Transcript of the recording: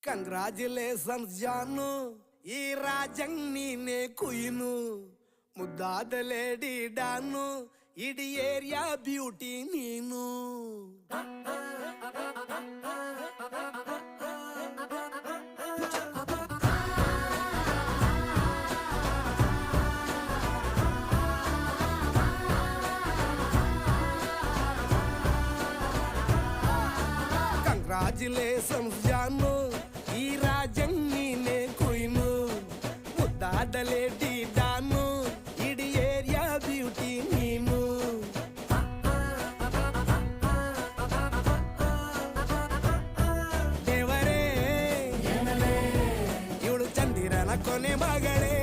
Congratulations ಜಾನು, ಈ ರಾಜಂಗ್ ನೀನೆ ಕುಯ್ನು, ಮುದ್ದಾದ ಲೇಡಿ ಡಾನು, ಇಡೀ ಏರಿಯಾ ಬ್ಯೂಟಿ ನೀನು. ಕಂಗ್ರಾಚುಲೇಷನ್ಸ್ ಜಾನು, ಈ ರಾಜಂಗ್ ನೀನೆ ಕುಯ್ನು, ಮುದ್ದಾದ ಲೇಡಿ ಡಾನು, ಇಡೀ ಏರಿಯಾ ಬ್ಯೂಟಿ ನೀನು. ದೇವರೇ ಇವಳು ಚಂದಿರನ ಕೊನೆ ಮಗಳೇ,